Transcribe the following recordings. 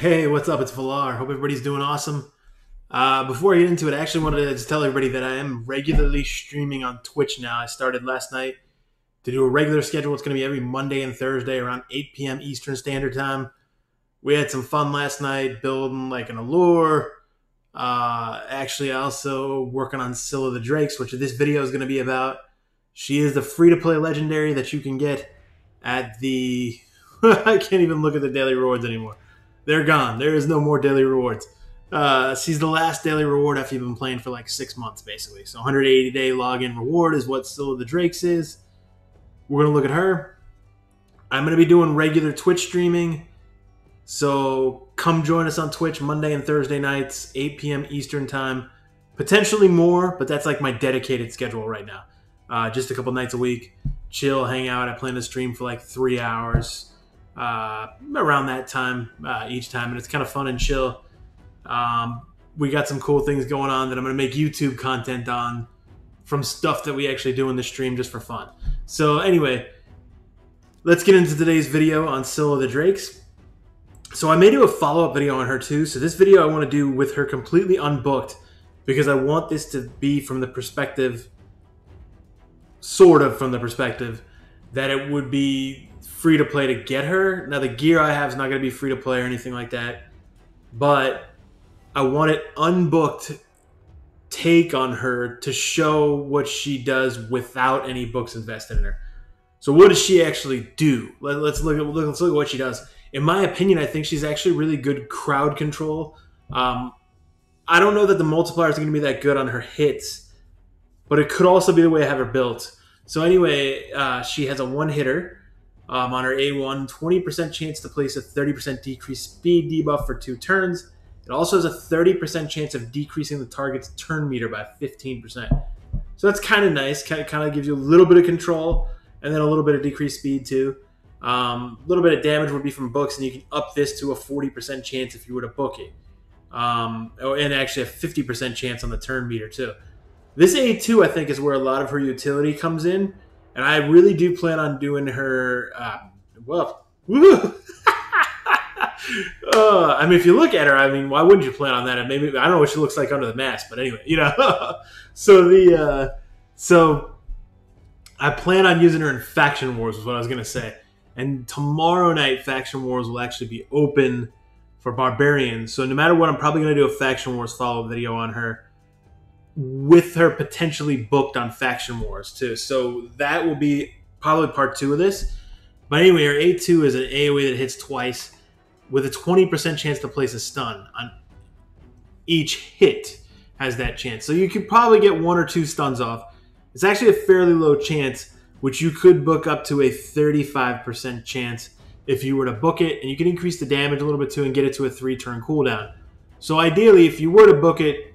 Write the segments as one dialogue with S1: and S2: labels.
S1: Hey, what's up? It's Valar. Hope everybody's doing awesome. Before I get into it, I actually wanted to just tell everybody that I am regularly streaming on Twitch now. I started last night to do a regular schedule. It's going to be every Monday and Thursday around 8 p.m. Eastern Standard Time. We had some fun last night building like an allure. Actually, also working on Scyl of the Drakes, which this video is going to be about. She is the free-to-play legendary that you can get at the... I can't even look at the daily rewards anymore. They're gone. There is no more daily rewards. She's the last daily reward after you've been playing for like 6 months, basically. So 180-day login reward is what Scyl of the Drakes is. We're going to look at her. I'm going to be doing regular Twitch streaming. So come join us on Twitch Monday and Thursday nights, 8 p.m. Eastern Time. Potentially more, but that's like my dedicated schedule right now. Just a couple nights a week. Chill, hang out. I plan to stream for like 3 hours. Around that time each time, and it's kind of fun and chill. We got some cool things going on that I'm going to make YouTube content on from stuff that we actually do in the stream just for fun. So anyway, let's get into today's video on Scyl of the Drakes. So I may do a follow-up video on her too. So this video I want to do with her completely unbooked because I want this to be from the perspective, sort of from the perspective, that it would be free to play to get her. Now the gear I have is not going to be free to play or anything like that, but I want it unbooked take on her to show what she does without any books invested in her. So what does she actually do? Let's look at what she does. In my opinion, I think she's actually really good crowd control. I don't know that the multiplier is going to be that good on her hits, but it could also be the way I have her built. So anyway, she has a one-hitter. On her A1, 20% chance to place a 30% decreased speed debuff for 2 turns. It also has a 30% chance of decreasing the target's turn meter by 15%. So that's kind of nice. Kind of gives you a little bit of control and then a little bit of decreased speed too. A little bit of damage would be from books, and you can up this to a 40% chance if you were to book it. And actually a 50% chance on the turn meter too. This A2, I think, is where a lot of her utility comes in. And I really do plan on doing her, well, woo! I mean, if you look at her, I mean, why wouldn't you plan on that? And maybe, I don't know what she looks like under the mask, but anyway, you know. So I plan on using her in Faction Wars is what I was going to say. And tomorrow night, Faction Wars will actually be open for Barbarians. So no matter what, I'm probably going to do a Faction Wars follow-up video on her, with her potentially booked on Faction Wars too. So that will be probably part 2 of this. But anyway, her A2 is an AoE that hits twice with a 20% chance to place a stun on each hit. Has that chance. So you could probably get 1 or 2 stuns off. It's actually a fairly low chance, which you could book up to a 35% chance if you were to book it, and you can increase the damage a little bit too and get it to a 3-turn cooldown. So ideally, if you were to book it,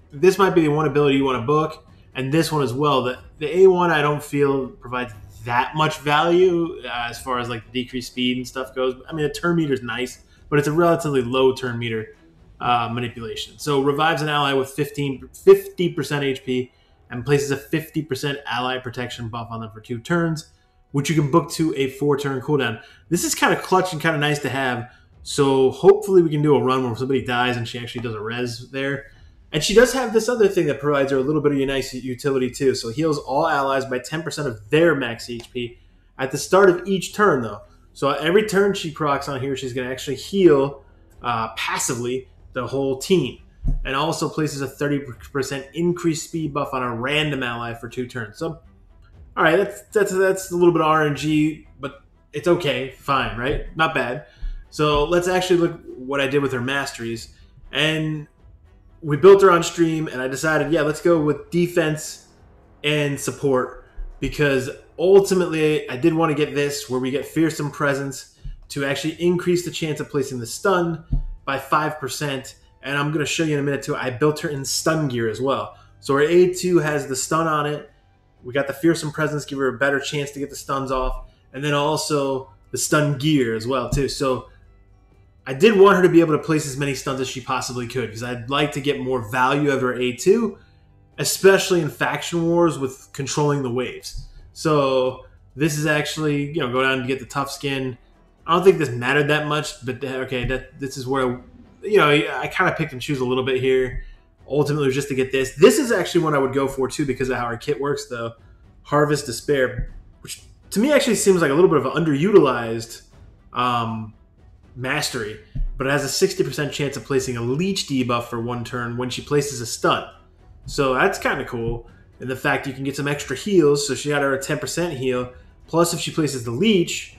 S1: this might be the one ability you want to book, and this one as well. The A1 I don't feel provides that much value as far as like the decreased speed and stuff goes. I mean, the turn meter is nice, but it's a relatively low turn meter manipulation. So revives an ally with 50% HP and places a 50% ally protection buff on them for 2 turns, which you can book to a 4-turn cooldown. This is kind of clutch and kind of nice to have. So hopefully we can do a run where somebody dies and she actually does a res there. And she does have this other thing that provides her a little bit of nice utility too. So heals all allies by 10% of their max HP at the start of each turn though. So every turn she procs on here, she's going to actually heal passively the whole team. And also places a 30% increased speed buff on a random ally for 2 turns. So, all right, that's a little bit of RNG, but it's okay, fine, right? Not bad. So let's actually look what I did with her masteries. And we built her on stream, and I decided, yeah, let's go with defense and support, because ultimately I did want to get this where we get Fearsome Presence to actually increase the chance of placing the stun by 5%. And I'm going to show you in a minute too, I built her in stun gear as well. So her A2 has the stun on it. We got the Fearsome Presence, give her a better chance to get the stuns off. And then also the stun gear as well too. So I did want her to be able to place as many stuns as she possibly could, because I'd like to get more value out of her A2, especially in Faction Wars with controlling the waves. So this is actually, you know, go down and get the tough skin. I don't think this mattered that much, but okay, this is where, I kind of picked and choose a little bit here. Ultimately, it was just to get this. This is actually one I would go for, too, because of how our kit works, though. Harvest Despair, which to me actually seems like a little bit of an underutilized mastery, but it has a 60% chance of placing a leech debuff for 1 turn when she places a stun. So that's kind of cool. And the fact you can get some extra heals, so she got her a 10% heal, plus if she places the leech,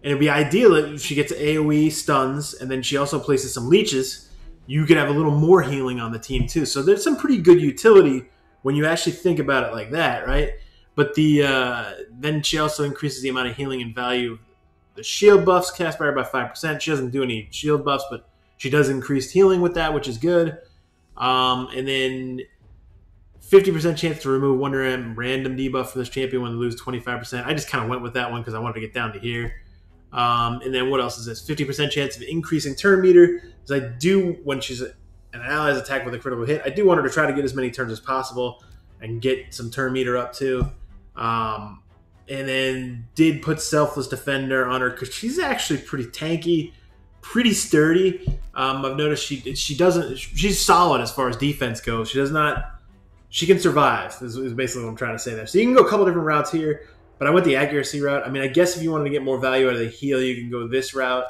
S1: and it'd be ideal if she gets AoE stuns, and then she also places some leeches, you could have a little more healing on the team too. So there's some pretty good utility when you actually think about it like that, right? But then she also increases the amount of healing and value. The shield buffs cast by her by 5%. She doesn't do any shield buffs, but she does increase healing with that, which is good. And then 50% chance to remove 1 random debuff for this champion when they lose 25%. I just kind of went with that one because I wanted to get down to here. And then what else is this? 50% chance of increasing turn meter. Because I do, when she's an ally's attack with a critical hit, I do want her to try to get as many turns as possible and get some turn meter up too. And then did put Selfless Defender on her because she's actually pretty tanky, pretty sturdy. I've noticed she's solid as far as defense goes. She can survive is basically what I'm trying to say there. So you can go a couple different routes here. But I went the accuracy route. I mean, I guess if you wanted to get more value out of the heal, you can go this route.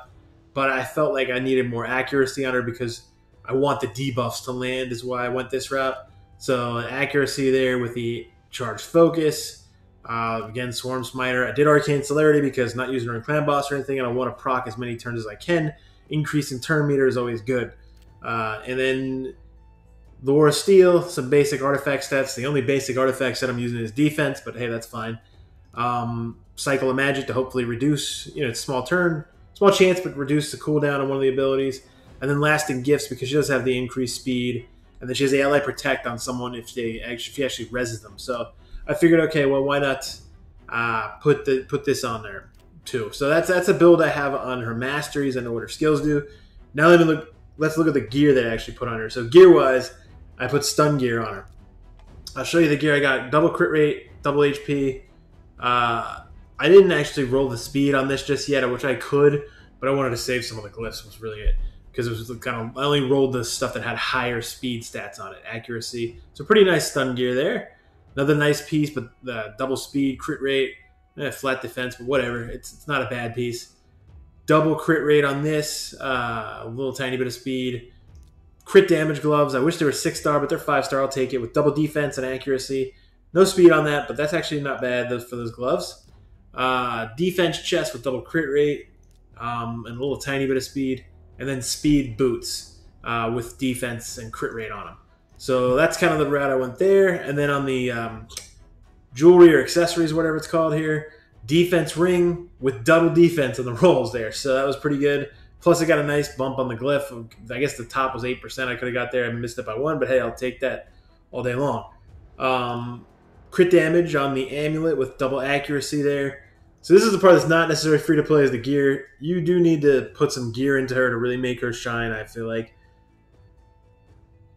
S1: But I felt like I needed more accuracy on her because I want the debuffs to land is why I went this route. So accuracy there with the charged focus. Again, Swarm Smiter. I did Arcane Celerity because not using her in Clan Boss or anything, and I want to proc as many turns as I can. Increasing turn meter is always good. And then Lure of Steel, some basic artifact stats. The only basic artifact set I'm using is defense, but hey, that's fine. Cycle of Magic to hopefully reduce, it's small chance, but reduce the cooldown on one of the abilities. And then Lasting Gifts because she does have the increased speed, and then she has the Ally Protect on someone if she actually reses them. So I figured, okay, well, why not put this on there too? So that's a build I have on her masteries. I know what her skills do. Now let's look at the gear that I actually put on her. So gear wise, I put stun gear on her. I'll show you the gear I got: double crit rate, double HP. I didn't actually roll the speed on this just yet, which I could, but I wanted to save some of the glyphs was really it. Because it was I only rolled the stuff that had higher speed stats on it, accuracy. So pretty nice stun gear there. Another nice piece, but the double speed, crit rate, flat defense, but whatever. It's not a bad piece. Double crit rate on this, a little tiny bit of speed. Crit damage gloves. I wish they were 6-star, but they're 5-star. I'll take it with double defense and accuracy. No speed on that, but that's actually not bad for those gloves. Defense chest with double crit rate and a little tiny bit of speed. And then speed boots with defense and crit rate on them. So that's kind of the route I went there. And then on the jewelry or accessories, whatever it's called here, defense ring with double defense on the rolls there. So that was pretty good. Plus, I got a nice bump on the glyph. I guess the top was 8%. I could have got there. I missed it by 1, but hey, I'll take that all day long. Crit damage on the amulet with double accuracy there. So this is the part that's not necessarily free to play, is the gear. You do need to put some gear into her to really make her shine, I feel like.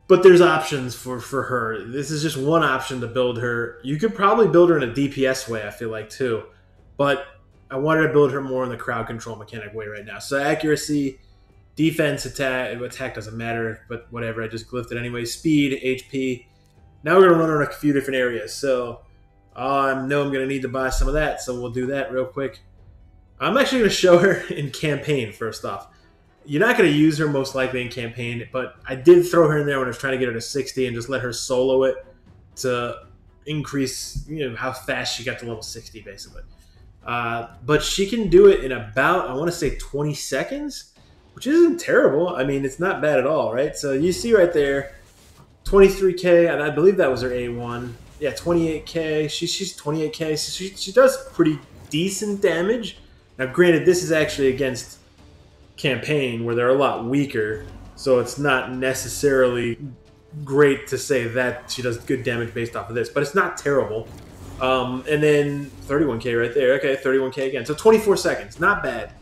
S1: But there's options for her. This is just one option to build her. You could probably build her in a DPS way, I feel like, too. But I wanted to build her more in the crowd control mechanic way right now. So accuracy, defense, attack doesn't matter, but whatever. I just glyphed it anyway. Speed, HP. Now we're going to run around a few different areas. So I know I'm going to need to buy some of that, so we'll do that real quick. I'm actually going to show her in campaign first off. You're not going to use her most likely in campaign, but I did throw her in there when I was trying to get her to 60 and just let her solo it to increase how fast she got to level 60, basically. But she can do it in about, I want to say 20 seconds, which isn't terrible. I mean, it's not bad at all, right? So you see right there, 23k, and I believe that was her A1. Yeah, 28k. She's 28k. So she does pretty decent damage. Now, granted, this is actually against campaign where they're a lot weaker, so it's not necessarily great to say that she does good damage based off of this, but it's not terrible. And then 31k right there. Okay, 31k again. So 24 seconds. Not bad.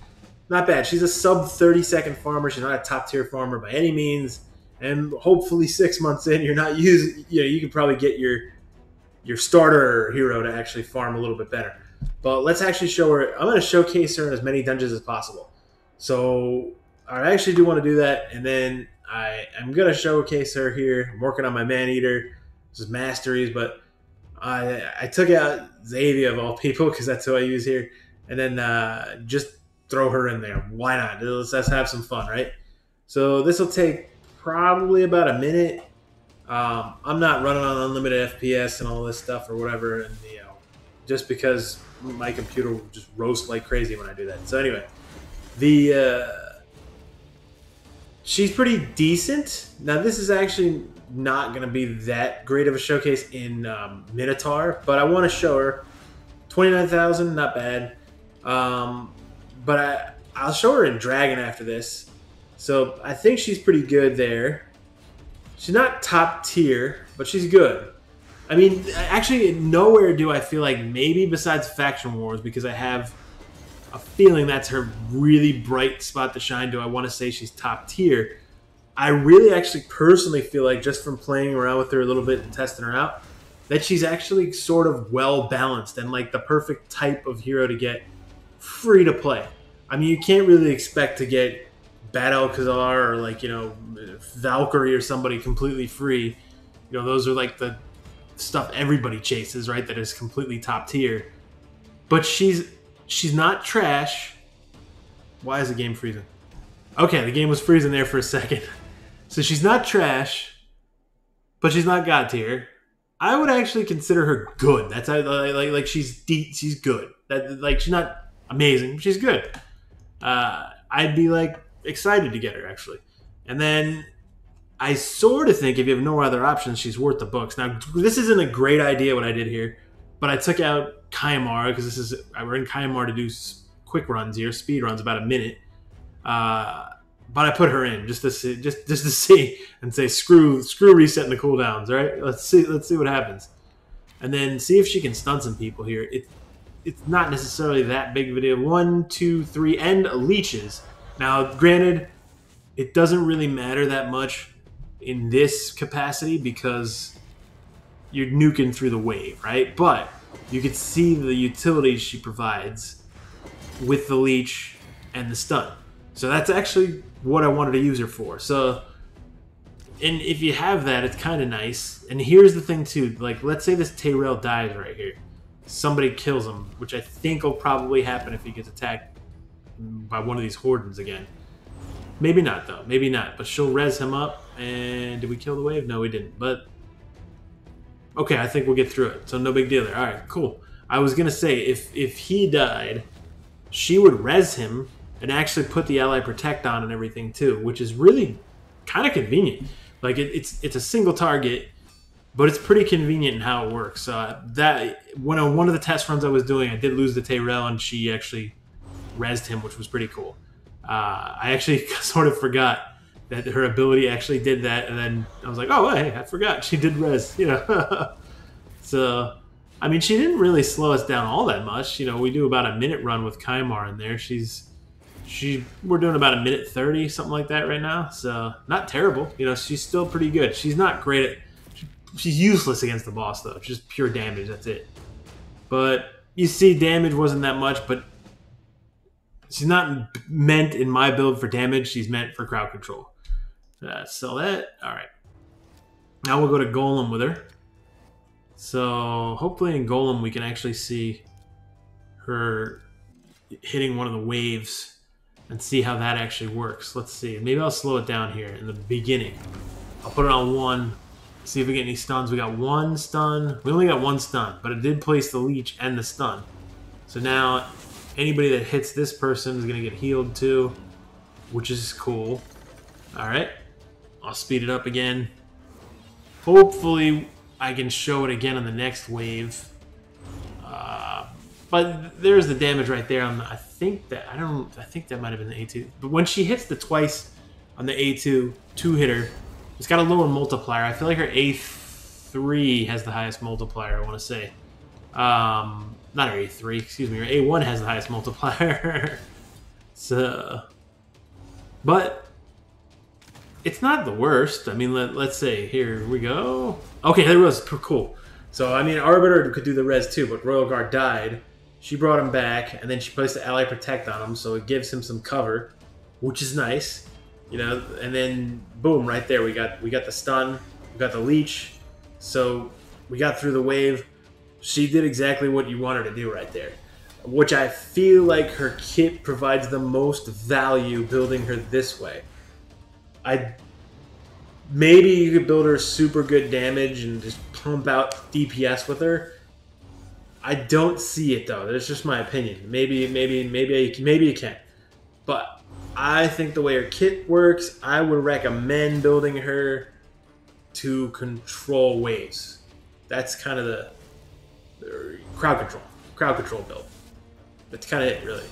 S1: Not bad. She's a sub 30-second farmer. She's not a top tier farmer by any means. And hopefully 6 months in, you're not using. You can probably get your starter hero to actually farm a little bit better. But let's actually show her. I'm going to showcase her in as many dungeons as possible. So I actually do want to do that, and then I'm going to showcase her here. I'm working on my man-eater. This is masteries, but I took out Xavier of all people because that's who I use here, and then just throw her in there. Why not? Let's have some fun, right? So this will take probably about a minute. I'm not running on unlimited FPS and all this stuff or whatever, and just because my computer will just roast like crazy when I do that. So anyway, she's pretty decent. Now this is actually not going to be that great of a showcase in Minotaur, but I want to show her. 29,000, not bad. But I'll show her in Dragon after this. So I think she's pretty good there. She's not top tier, but she's good. I mean, actually, nowhere do I feel like, maybe besides Faction Wars, because I have a feeling that's her really bright spot to shine, do I want to say she's top tier. I really actually personally feel like, just from playing around with her a little bit and testing her out, that she's actually sort of well balanced and like the perfect type of hero to get free to play. I mean, you can't really expect to get Bad Alcazar or like, Valkyrie or somebody completely free. Those are like the stuff everybody chases, right? That is completely top tier. But she's not trash. Why is the game freezing? Okay, the game was freezing there for a second. So she's not trash, but she's not god tier. I would actually consider her good. That's how, like she's good. She's not amazing, but she's good. I'd be like excited to get her actually. And then I sort of think if you have no other options, she's worth the books. Now this isn't a great idea what I did here, but I took out Kayamara because we're in Kayamara to do quick runs here, speed runs, about a minute. But I put her in just to see and say screw resetting the cooldowns. Right? Let's see what happens, and then see if she can stun some people here. It's not necessarily that big of a deal. 1, 2, 3, and leeches. Now, granted, it doesn't really matter that much in this capacity because you're nuking through the wave, right? But you can see the utility she provides with the leech and the stun. So that's actually what I wanted to use her for. So, and if you have that, it's kind of nice. And here's the thing too, like let's say this Tyrell dies right here. Somebody kills him, which I think will probably happen if he gets attacked by one of these Hordens again. Maybe not though, maybe not. But she'll res him up. And did we kill the wave? No, we didn't. But okay, I think we'll get through it. So no big deal there. All right, cool. I was gonna say if he died, she would res him and actually put the ally protect on and everything too, which is really kind of convenient. Like it's a single target, but it's pretty convenient in how it works. That when on one of the test runs I was doing, I did lose the Tyrell and she actually resed him, which was pretty cool. I actually sort of forgot that her ability actually did that, and then I was like, oh hey, I forgot she did res. So I mean, she didn't really slow us down all that much. We do about a minute run with Kymar in there. We're doing about 1:30, something like that right now. So not terrible. She's still pretty good. She's not great at. She's useless against the boss though. Just pure damage. That's it. But you see, damage wasn't that much. But she's not meant in my build for damage. She's meant for crowd control. Sell that. All right. Now we'll go to Golem with her. So hopefully in Golem we can actually see her hitting one of the waves and see how that actually works. Let's see. Maybe I'll slow it down here in the beginning. I'll put it on 1. See if we get any stuns. We got 1 stun. We only got 1 stun, but it did place the leech and the stun. So now anybody that hits this person is going to get healed too, which is cool. All right. I'll speed it up again. Hopefully I can show it again on the next wave. But there's the damage right there on the, I think that might have been the A2. But when she hits the twice on the A2 2-hitter, it's got a lower multiplier. I feel like her A3 has the highest multiplier, I want to say. Not her A3, excuse me. Her A1 has the highest multiplier. So, but it's not the worst. I mean, let's say, here we go. Okay, there was cool. So, I mean, Arbiter could do the res too, but Royal Guard died. She brought him back, and then she placed the Ally Protect on him, so it gives him some cover, which is nice, you know. And then boom, right there we got the stun, we got the leech, so we got through the wave. She did exactly what you want her to do right there, which I feel like her kit provides the most value building her this way. Maybe you could build her super good damage and just pump out DPS with her. I don't see it though. That's just my opinion. Maybe you can. But I think the way her kit works, I would recommend building her to control waves. That's kind of the crowd control build. That's kind of it, really.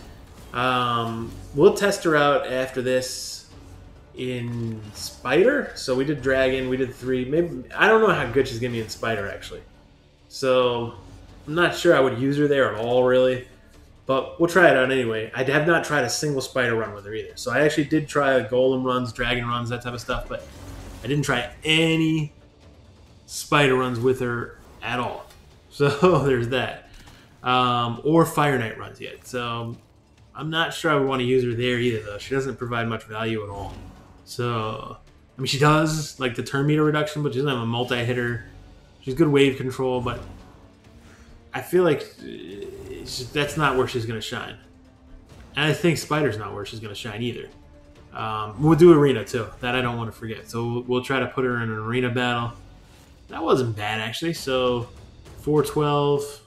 S1: We'll test her out after this in Spider. So we did Dragon, we did 3. Maybe I don't know how good she's gonna be in Spider actually. So I'm not sure I would use her there at all, really. But we'll try it out anyway. I have not tried a single Spider run with her either. So I actually did try Golem runs, Dragon runs, that type of stuff, but I didn't try any Spider runs with her at all. So there's that. Or Fire Knight runs yet. So I'm not sure I would want to use her there either, though. She doesn't provide much value at all. So, I mean, she does, like the turn meter reduction, but she doesn't have a multi-hitter. She's good wave control, but I feel like that's not where she's going to shine. And I think Spider's not where she's going to shine either. We'll do Arena, too. That I don't want to forget. So we'll try to put her in an Arena battle. That wasn't bad, actually. So 412.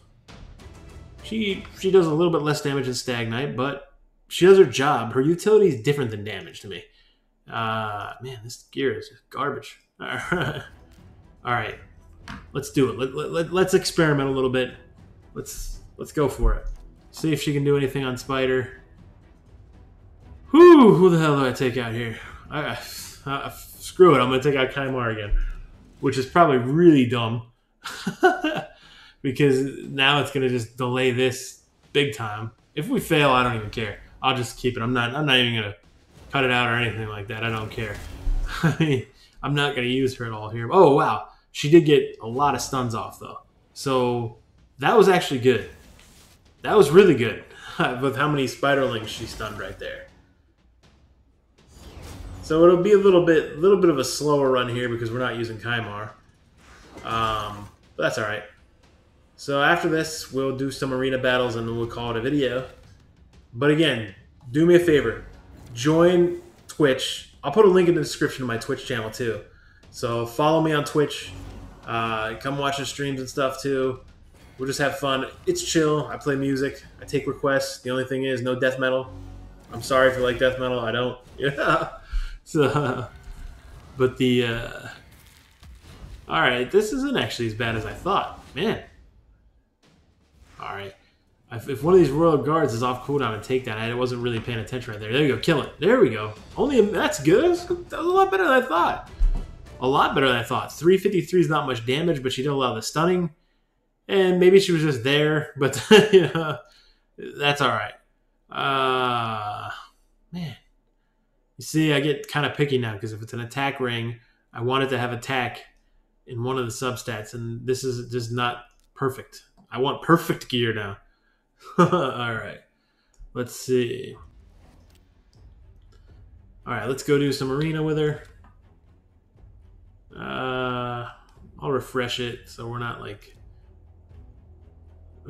S1: She does a little bit less damage than Stag Knight, but she does her job. Her utility is different than damage to me. Man, this gear is just garbage. All right. Let's do it. Let's experiment a little bit. Let's go for it. See if she can do anything on Spider. Whew, who the hell do I take out here? Screw it. I'm going to take out Kaimar again, which is probably really dumb because now it's going to just delay this big time. If we fail, I don't even care. I'll just keep it. I'm not even going to cut it out or anything like that. I don't care. I mean, I'm not going to use her at all here. Oh, wow. She did get a lot of stuns off, though. So that was actually good. That was really good with how many spiderlings she stunned right there. So it'll be a little bit of a slower run here because we're not using Kaimar. But that's all right. So after this, we'll do some arena battles and then we'll call it a video. But again, do me a favor. Join Twitch. I'll put a link in the description to my Twitch channel too. So follow me on Twitch. Come watch the streams and stuff too. We'll just have fun. It's chill. I play music. I take requests. The only thing is no death metal. I'm sorry if you like death metal. I don't. Yeah. So, but the all right, this isn't actually as bad as I thought, man. All right, if one of these royal guards is off cooldown and takedown, I wasn't really paying attention right there. There you go, kill it. There we go. That's good. That was a lot better than I thought. A lot better than I thought. 353 is not much damage, but she did allow the stunning, and maybe she was just there, but you know, that's all right. Man. You see, I get kind of picky now because if it's an attack ring, I want it to have attack in one of the substats, and this is just not perfect. I want perfect gear now. All right. Let's see. All right, let's go do some arena with her. I'll refresh it so we're not like...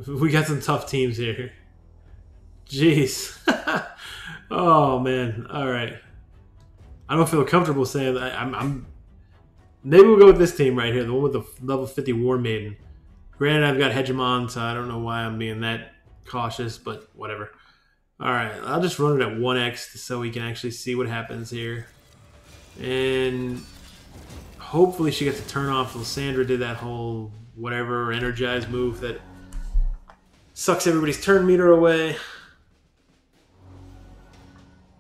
S1: We got some tough teams here. Jeez. Oh, man. All right. I don't feel comfortable saying that. Maybe we'll go with this team right here, the one with the level 50 War Maiden. Granted, I've got Hegemon, so I don't know why I'm being that cautious, but whatever. All right, I'll just run it at 1x so we can actually see what happens here. And hopefully she gets a turn off. Lysandra did that whole whatever energize move that sucks everybody's turn meter away.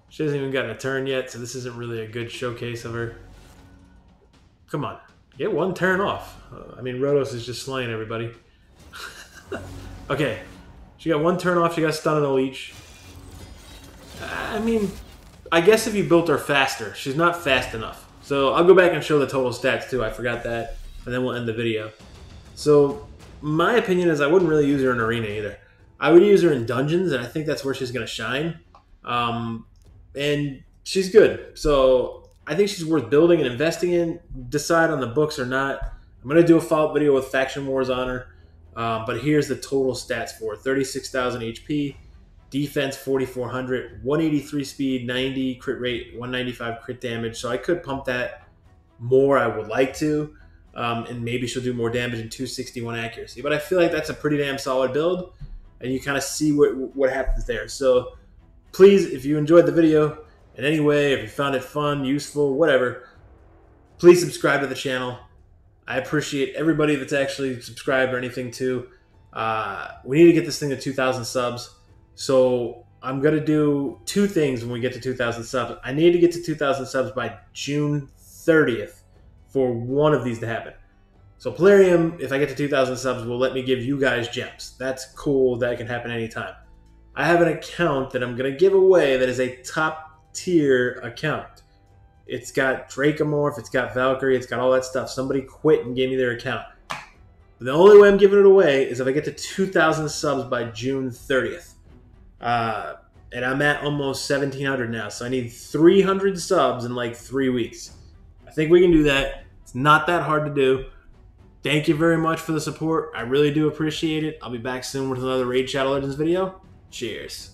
S1: She hasn't even gotten a turn yet, so this isn't really a good showcase of her. Come on. Get one turn off. I mean, Rotos is just slaying everybody. Okay. She got one turn off. She got stun and a leech. I mean, I guess if you built her faster. She's not fast enough. So I'll go back and show the total stats, too. I forgot that. And then we'll end the video. So my opinion is I wouldn't really use her in arena either. I would use her in dungeons, and I think that's where she's going to shine. And she's good. So I think she's worth building and investing in. Decide on the books or not. I'm going to do a follow-up video with Faction Wars on her. But here's the total stats for her. 36,000 HP, defense 4,400, 183 speed, 90 crit rate, 195 crit damage. So I could pump that more. I would like to. And maybe she'll do more damage and 261 accuracy. But I feel like that's a pretty damn solid build. And you kind of see what happens there. So please, if you enjoyed the video in any way, if you found it fun, useful, whatever, please subscribe to the channel. I appreciate everybody that's actually subscribed or anything too. We need to get this thing to 2,000 subs. So I'm going to do two things when we get to 2,000 subs. I need to get to 2,000 subs by June 30th for one of these to happen. So Polarium, if I get to 2,000 subs, will let me give you guys gems. That's cool. That can happen anytime. I have an account that I'm going to give away that is a top tier account. It's got Dracomorph, it's got Valkyrie, it's got all that stuff. Somebody quit and gave me their account. The only way I'm giving it away is if I get to 2,000 subs by June 30th. And I'm at almost 1,700 now, so I need 300 subs in like 3 weeks. I think we can do that. It's not that hard to do. Thank you very much for the support. I really do appreciate it. I'll be back soon with another Raid Shadow Legends video. Cheers.